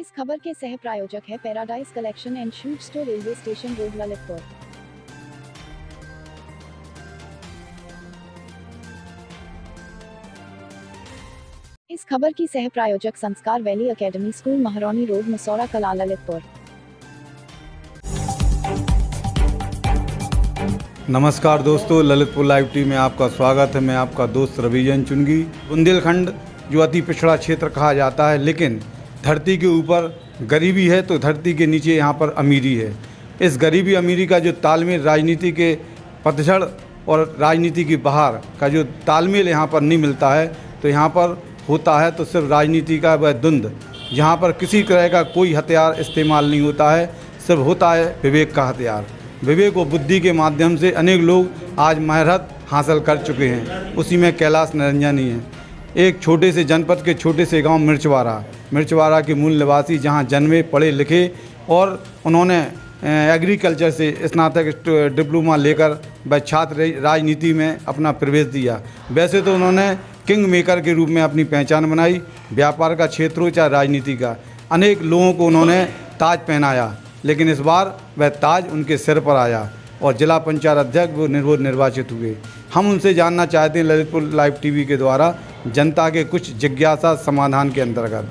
इस खबर के सह प्रायोजक है paradise collection and suit store, railway station road, Lalitpur. इस खबर की सह प्रायोजक Sanskar valley academy school, Mahroni road, Masaura Kala, Lalitpur. नमस्कार दोस्तों, ललितपुर लाइव टीवी में आपका स्वागत है। मैं आपका दोस्त रविचंद्र चुनगी। बुंदेलखंड जो अति पिछड़ा क्षेत्र कहा जाता है, लेकिन धरती के ऊपर गरीबी है तो धरती के नीचे यहाँ पर अमीरी है। इस गरीबी अमीरी का जो तालमेल, राजनीति के पतझड़ और राजनीति की बहार का जो तालमेल यहाँ पर नहीं मिलता है, तो यहाँ पर होता है तो सिर्फ राजनीति का वह धुंध, जहाँ पर किसी तरह का कोई हथियार इस्तेमाल नहीं होता है, सिर्फ होता है विवेक का हथियार। विवेक और बुद्धि के माध्यम से अनेक लोग आज महारत हासिल कर चुके हैं। उसी में कैलाश निरंजन ही है। एक छोटे से जनपद के छोटे से गांव मिर्चवाड़ा के मूल निवासी, जहां जन्मे, पढ़े लिखे और उन्होंने एग्रीकल्चर से स्नातक डिप्लोमा लेकर वह छात्र राजनीति में अपना प्रवेश दिया। वैसे तो उन्होंने किंग मेकर के रूप में अपनी पहचान बनाई। व्यापार का क्षेत्र हो चाहे राजनीति का, अनेक लोगों को उन्होंने ताज पहनाया, लेकिन इस बार वह ताज उनके सिर पर आया और जिला पंचायत अध्यक्ष वो निर्वाचित हुए। हम उनसे जानना चाहते हैं ललितपुर लाइव टीवी के द्वारा जनता के कुछ जिज्ञासा समाधान के अंतर्गत।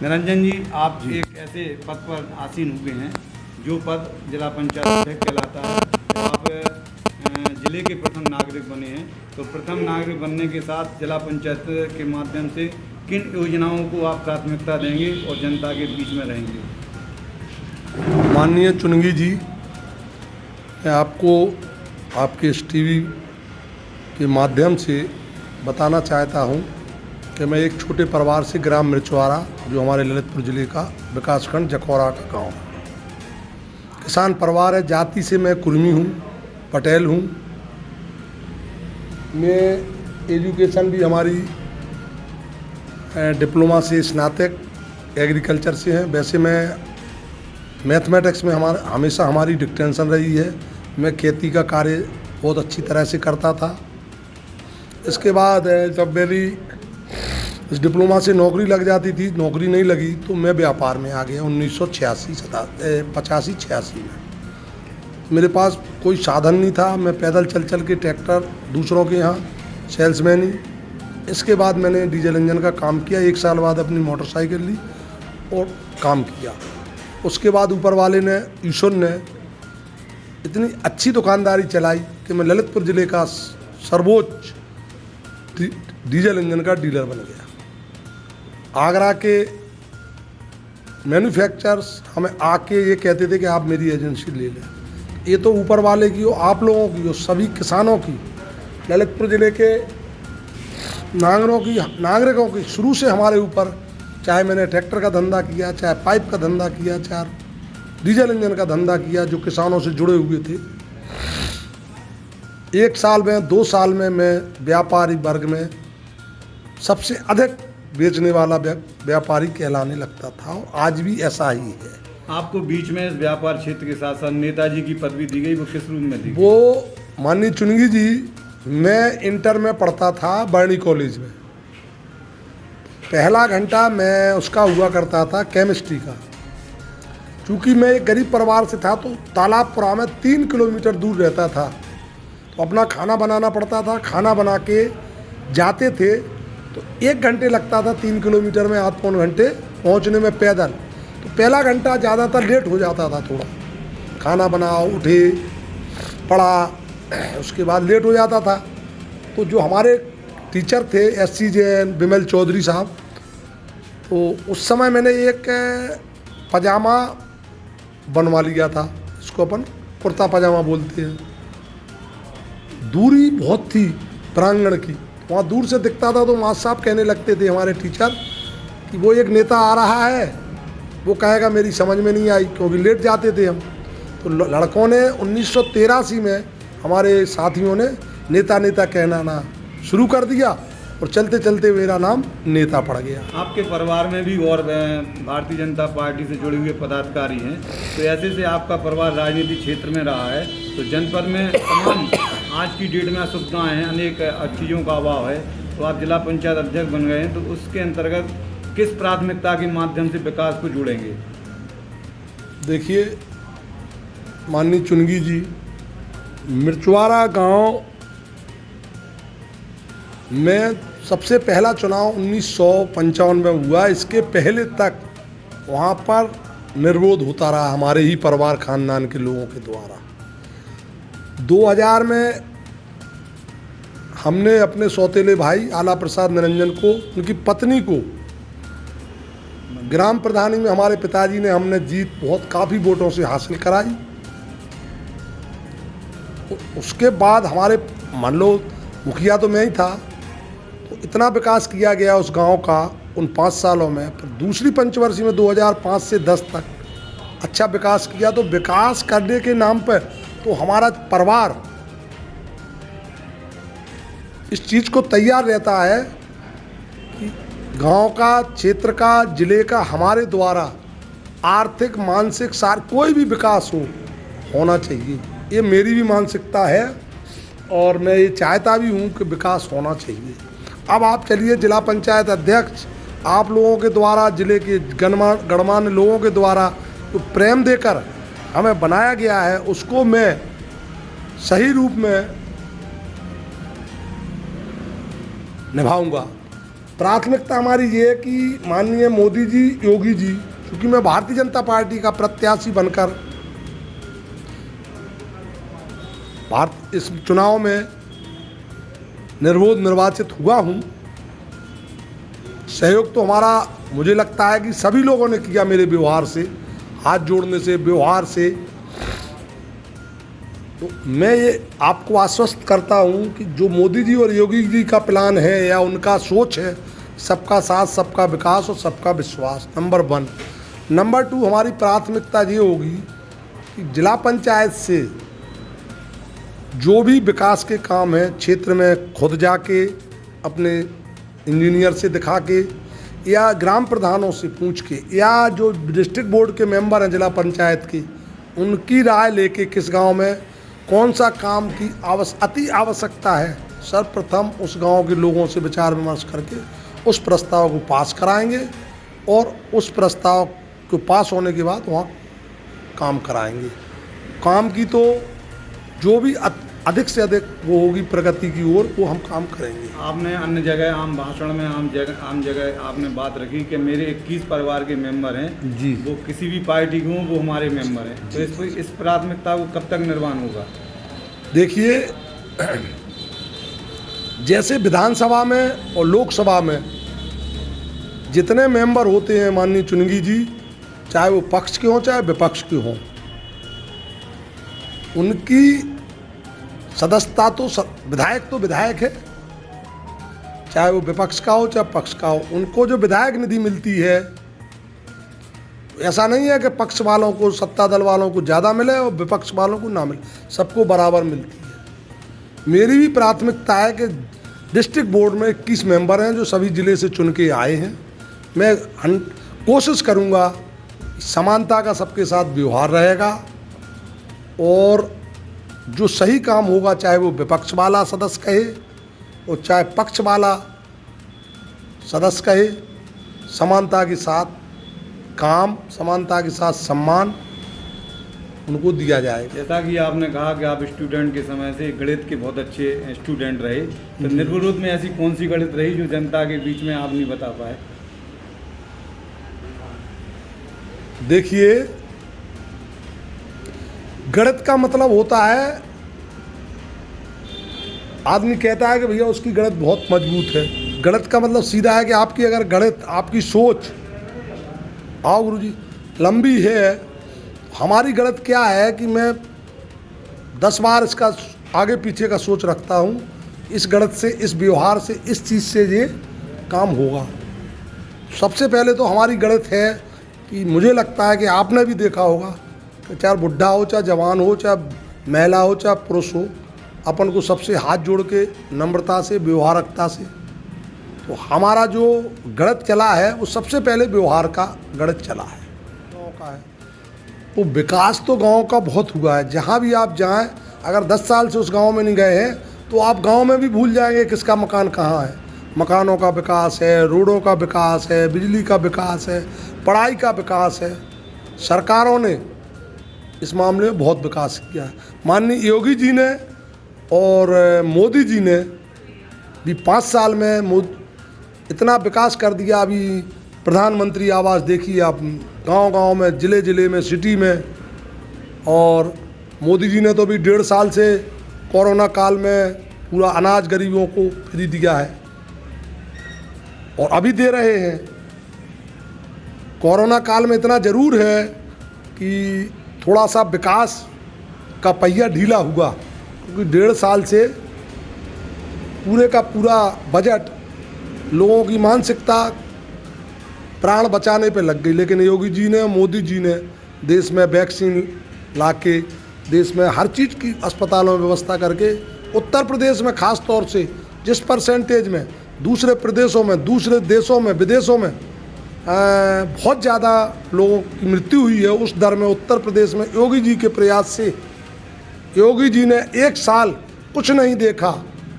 निरंजन जी, आप एक ऐसे पद पर आसीन हुए हैं जो पद जिला पंचायत अध्यक्ष कहलाता है। आप जिले के प्रथम नागरिक बने हैं, तो प्रथम नागरिक बनने के साथ जिला पंचायत के माध्यम से किन योजनाओं को आप प्राथमिकता देंगे और जनता के बीच में रहेंगे? माननीय चुनगी जी, मैं आपको आपके इस टीवी के माध्यम से बताना चाहता हूं कि मैं एक छोटे परिवार से ग्राम मिर्चवाड़ा, जो हमारे ललितपुर ज़िले का विकासखंड जखौरा का गांव है, किसान परिवार है। जाति से मैं कुर्मी हूं, पटेल हूं। मैं एजुकेशन भी हमारी डिप्लोमा से स्नातक एग्रीकल्चर से है। वैसे मैं मैथमेटिक्स में हमेशा हमारी डिस्टिंक्शन रही है। मैं खेती का कार्य बहुत अच्छी तरह से करता था। इसके बाद जब मेरी इस डिप्लोमा से नौकरी लग जाती थी, नौकरी नहीं लगी तो मैं व्यापार में आ गया 1985-86 में। मेरे पास कोई साधन नहीं था, मैं पैदल चल के ट्रैक्टर दूसरों के यहाँ सेल्समैन ही। इसके बाद मैंने डीजल इंजन का काम किया। 1 साल बाद अपनी मोटरसाइकिल ली और काम किया। उसके बाद ऊपर वाले ने, ईश्वर ने इतनी अच्छी दुकानदारी चलाई कि मैं ललितपुर ज़िले का सर्वोच्च डीजल इंजन का डीलर बन गया। आगरा के मैन्युफैक्चरर्स हमें आके ये कहते थे कि आप मेरी एजेंसी ले लें। ये तो ऊपर वाले की हो, आप लोगों की हो, सभी किसानों की, ललितपुर ज़िले के नागरिकों की शुरू से हमारे ऊपर, चाहे मैंने ट्रैक्टर का धंधा किया, चाहे पाइप का धंधा किया, चाहे डीजल इंजन का धंधा किया, जो किसानों से जुड़े हुए थे। 1 साल में, 2 साल में मैं व्यापारी वर्ग में सबसे अधिक बेचने वाला व्यापारी कहलाने लगता था और आज भी ऐसा ही है। आपको बीच में इस व्यापार क्षेत्र के साथ साथ नेताजी की पदवी दी गई, वो किस रूप में दी? वो माननीय चुनगी जी, मैं इंटर में पढ़ता था बर्नी कॉलेज में। पहला घंटा मैं उसका हुआ करता था केमिस्ट्री का। चूँकि मैं एक गरीब परिवार से था तो तालाबपुरा में 3 किलोमीटर दूर रहता था, तो अपना खाना बनाना पड़ता था। खाना बना के जाते थे तो 1 घंटे लगता था 3 किलोमीटर में, आध पौन घंटे पहुंचने में पैदल। तो पहला घंटा ज़्यादातर लेट हो जाता था थोड़ा। खाना बनाओ, उठे, पढ़ा, उसके बाद लेट हो जाता था। तो जो हमारे टीचर थे SC जैन, विमल चौधरी साहब, तो उस समय मैंने एक पजामा बनवा लिया था। इसको अपन कुर्ता पजामा बोलते हैं। दूरी बहुत थी प्रांगण की, वहाँ दूर से दिखता था तो मास्टर साहब कहने लगते थे हमारे टीचर कि वो एक नेता आ रहा है, वो कहेगा मेरी समझ में नहीं आई, क्योंकि लेट जाते थे हम। तो लड़कों ने 1983 में, हमारे साथियों ने नेता नेता कहना ना शुरू कर दिया और चलते चलते मेरा नाम नेता पड़ गया। आपके परिवार में भी और भारतीय जनता पार्टी से जुड़े हुए पदाधिकारी हैं, तो ऐसे से आपका परिवार राजनीतिक क्षेत्र में रहा है, तो जनपद में तमाम आज की डेट में असुविधाएँ हैं, अनेक चीज़ों का अभाव है। तो आप जिला पंचायत अध्यक्ष बन गए हैं, तो उसके अंतर्गत किस प्राथमिकता के माध्यम से विकास को जोड़ेंगे? देखिए माननीय चुनगी जी, मिर्चवाड़ा गांव में सबसे पहला चुनाव 1955 में हुआ। इसके पहले तक वहाँ पर निर्विरोध होता रहा हमारे ही परिवार खानदान के लोगों के द्वारा। 2000 में हमने अपने सौतेले भाई आला प्रसाद निरंजन को, उनकी पत्नी को ग्राम प्रधानी में हमारे पिताजी ने हमने जीत बहुत काफ़ी वोटों से हासिल कराई। उसके बाद हमारे मान लो मुखिया तो मैं ही था, तो इतना विकास किया गया उस गांव का उन 5 सालों में। पर दूसरी पंचवर्षीय में 2005 से 10 तक अच्छा विकास किया। तो विकास करने के नाम पर तो हमारा परिवार इस चीज़ को तैयार रहता है कि गांव का, क्षेत्र का, जिले का हमारे द्वारा आर्थिक, मानसिक, कोई भी विकास होना चाहिए। ये मेरी भी मानसिकता है और मैं ये चाहता भी हूँ कि विकास होना चाहिए। अब आप चलिए, जिला पंचायत अध्यक्ष आप लोगों के द्वारा, जिले के गणमान्य लोगों के द्वारा जो प्रेम देकर हमें बनाया गया है, उसको मैं सही रूप में निभाऊंगा। प्राथमिकता हमारी ये है कि माननीय मोदी जी, योगी जी, क्योंकि मैं भारतीय जनता पार्टी का प्रत्याशी बनकर इस चुनाव में निर्विरोध निर्वाचित हुआ हूँ। सहयोग तो हमारा मुझे लगता है कि सभी लोगों ने किया, मेरे व्यवहार से, हाथ जोड़ने से, व्यवहार से। तो मैं ये आपको आश्वस्त करता हूँ कि जो मोदी जी और योगी जी का प्लान है या उनका सोच है, सबका साथ, सबका विकास और सबका विश्वास, नंबर 1। नंबर 2 हमारी प्राथमिकता ये होगी कि जिला पंचायत से जो भी विकास के काम है क्षेत्र में खुद जाके अपने इंजीनियर से दिखा के या ग्राम प्रधानों से पूछ के या जो डिस्ट्रिक्ट बोर्ड के मेंबर हैं जिला पंचायत के, उनकी राय लेके किस गांव में कौन सा काम की अति आवश्यकता है, सर्वप्रथम उस गांव के लोगों से विचार विमर्श करके उस प्रस्ताव को पास कराएंगे और उस प्रस्ताव को पास होने के बाद वहाँ काम कराएंगे। काम की तो जो भी अधिक से अधिक वो होगी प्रगति की ओर, वो हम काम करेंगे। आपने अन्य जगह आम भाषण में आम जगह आपने बात रखी कि मेरे 21 परिवार के मेंबर हैं जी, वो किसी भी पार्टी के हों, वो हमारे मेंबर हैं। तो इस प्राथमिकता को कब तक निर्माण होगा? देखिए, जैसे विधानसभा में और लोकसभा में जितने मेंबर होते हैं माननीय चुनगी जी, चाहे वो पक्ष के हों चाहे विपक्ष के हों, उनकी सदस्यता तो विधायक तो विधायक है, चाहे वो विपक्ष का हो चाहे पक्ष का हो। उनको जो विधायक निधि मिलती है, ऐसा नहीं है कि पक्ष वालों को, सत्ता दल वालों को ज़्यादा मिले और विपक्ष वालों को ना मिले, सबको बराबर मिलती है। मेरी भी प्राथमिकता है कि डिस्ट्रिक्ट बोर्ड में 21 मेंबर हैं जो सभी ज़िले से चुन के आए हैं। मैं कोशिश करूँगा, समानता का सबके साथ व्यवहार रहेगा और जो सही काम होगा, चाहे वो विपक्ष वाला सदस्य कहे और चाहे पक्ष वाला सदस्य कहे, समानता के साथ काम, समानता के साथ सम्मान उनको दिया जाएगा। जैसा कि आपने कहा कि आप स्टूडेंट के समय से गणित के बहुत अच्छे स्टूडेंट रहे, तो निर्विरोध में ऐसी कौन सी गणित रही जो जनता के बीच में आप नहीं बता पाए? देखिए, गणित का मतलब होता है, आदमी कहता है कि भैया उसकी गणित बहुत मजबूत है। गणित का मतलब सीधा है कि आपकी अगर गणित, आपकी सोच, आओ गुरुजी, लंबी है। हमारी गणित क्या है कि मैं 10 बार इसका आगे पीछे का सोच रखता हूँ, इस गणित से, इस व्यवहार से, इस चीज़ से ये काम होगा। सबसे पहले तो हमारी गणित है कि मुझे लगता है कि आपने भी देखा होगा, चाहे बुढ़ा हो, चाहे जवान हो, चाहे महिला हो, चाहे पुरुष हो, अपन को सबसे हाथ जोड़ के नम्रता से, व्यवहारिकता से, तो हमारा जो गणित चला है वो सबसे पहले व्यवहार का गणित चला है। गाँव का है तो विकास तो गांव का बहुत हुआ है। जहाँ भी आप जाएं, अगर 10 साल से उस गांव में नहीं गए हैं तो आप गांव में भी भूल जाएंगे किसका मकान कहाँ है। मकानों का विकास है, रोडों का विकास है, बिजली का विकास है, पढ़ाई का विकास है। सरकारों ने इस मामले में बहुत विकास किया है। माननीय योगी जी ने और मोदी जी ने भी 5 साल में इतना विकास कर दिया। अभी प्रधानमंत्री आवास देखिए आप, गांव-गांव में, ज़िले-ज़िले में, सिटी में। और मोदी जी ने तो भी 1.5 साल से कोरोना काल में पूरा अनाज गरीबों को फ्री दिया है और अभी दे रहे हैं। कोरोना काल में इतना ज़रूर है कि थोड़ा सा विकास का पहिया ढीला हुआ, क्योंकि 1.5 साल से पूरे का पूरा बजट लोगों की मानसिकता प्राण बचाने पे लग गई। लेकिन योगी जी ने, मोदी जी ने देश में वैक्सीन लाके, देश में हर चीज़ की अस्पतालों में व्यवस्था करके, उत्तर प्रदेश में ख़ास तौर से जिस परसेंटेज में दूसरे प्रदेशों में, दूसरे देशों में, विदेशों में बहुत ज़्यादा लोगों की मृत्यु हुई है, उस दर में उत्तर प्रदेश में योगी जी के प्रयास से, योगी जी ने 1 साल कुछ नहीं देखा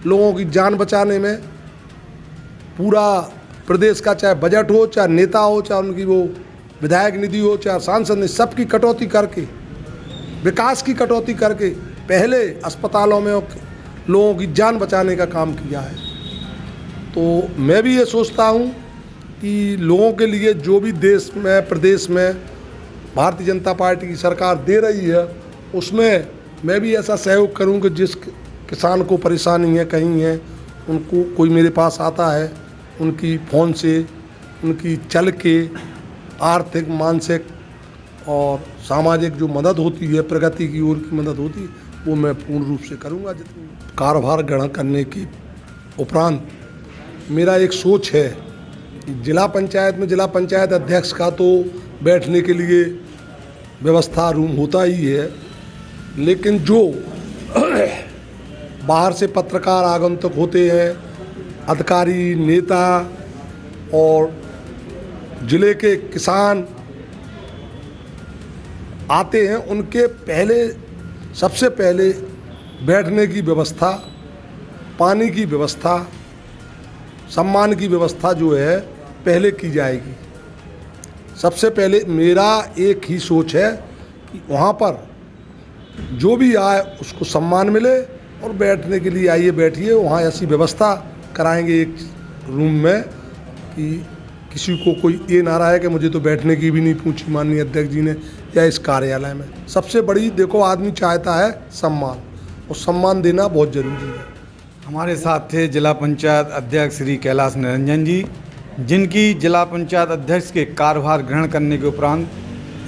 लोगों की जान बचाने में। पूरा प्रदेश का चाहे बजट हो, चाहे नेता हो, चाहे उनकी वो विधायक निधि हो, चाहे सांसद निधि, सबकी कटौती करके, विकास की कटौती करके पहले अस्पतालों में लोगों की जान बचाने का काम किया है। तो मैं भी ये सोचता हूँ कि लोगों के लिए जो भी देश में, प्रदेश में भारतीय जनता पार्टी की सरकार दे रही है, उसमें मैं भी ऐसा सहयोग करूँ कि जिस किसान को परेशानी है, कहीं है, उनको कोई मेरे पास आता है, उनकी फ़ोन से, उनकी चल के आर्थिक, मानसिक और सामाजिक जो मदद होती है, प्रगति की ओर की मदद होती है, वो मैं पूर्ण रूप से करूँगा। जितनी कार्यभार ग्रहण करने के उपरांत मेरा एक सोच है कि जिला पंचायत में जिला पंचायत अध्यक्ष का तो बैठने के लिए व्यवस्था रूम होता ही है, लेकिन जो बाहर से पत्रकार आगंतुक होते हैं, अधिकारी, नेता और जिले के किसान आते हैं, उनके पहले, सबसे पहले बैठने की व्यवस्था, पानी की व्यवस्था, सम्मान की व्यवस्था जो है पहले की जाएगी। सबसे पहले मेरा एक ही सोच है कि वहाँ पर जो भी आए उसको सम्मान मिले और बैठने के लिए आइए, बैठिए। वहाँ ऐसी व्यवस्था कराएंगे एक रूम में कि किसी को कोई ये ना रहा है कि मुझे तो बैठने की भी नहीं पूछी माननीय अध्यक्ष जी ने, या इस कार्यालय में। सबसे बड़ी देखो, आदमी चाहता है सम्मान, और सम्मान देना बहुत ज़रूरी है। हमारे साथ थे जिला पंचायत अध्यक्ष श्री कैलाश निरंजन जी, जिनकी जिला पंचायत अध्यक्ष के कार्यभार ग्रहण करने के उपरांत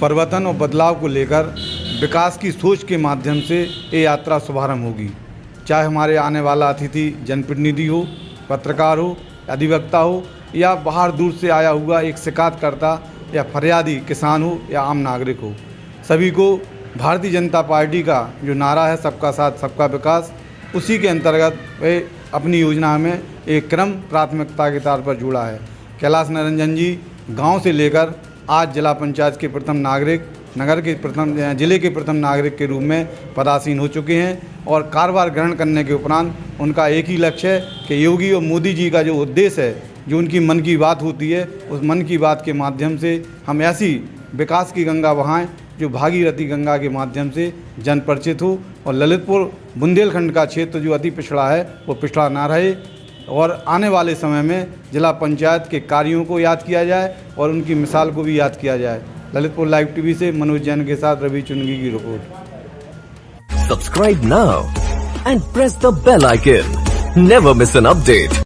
परिवर्तन और बदलाव को लेकर विकास की सोच के माध्यम से ये यात्रा शुभारंभ होगी। चाहे हमारे आने वाला अतिथि जनप्रतिनिधि हो, पत्रकार हो, अधिवक्ता हो, या बाहर दूर से आया हुआ एक शिकायतकर्ता या फरियादी किसान हो या आम नागरिक हो, सभी को भारतीय जनता पार्टी का जो नारा है सबका साथ सबका विकास, उसी के अंतर्गत वे अपनी योजना में एक क्रम प्राथमिकता के तौर पर जुड़ा है। कैलाश निरंजन जी गांव से लेकर आज जिला पंचायत के प्रथम नागरिक, नगर के प्रथम, जिले के प्रथम नागरिक के रूप में पदासीन हो चुके हैं। और कार्यभार ग्रहण करने के उपरांत उनका एक ही लक्ष्य है कि योगी और मोदी जी का जो उद्देश्य है, जो उनकी मन की बात होती है, उस मन की बात के माध्यम से हम ऐसी विकास की गंगा बहाएं जो भागीरथी गंगा के माध्यम से जन परिचित हो, और ललितपुर बुंदेलखंड का क्षेत्र जो अति पिछड़ा है वो पिछड़ा ना रहे, और आने वाले समय में जिला पंचायत के कार्यों को याद किया जाए और उनकी मिसाल को भी याद किया जाए। ललितपुर लाइव टीवी से मनोज जैन के साथ रवि चुनगी की report. Subscribe now and press the bell icon. Never miss an update.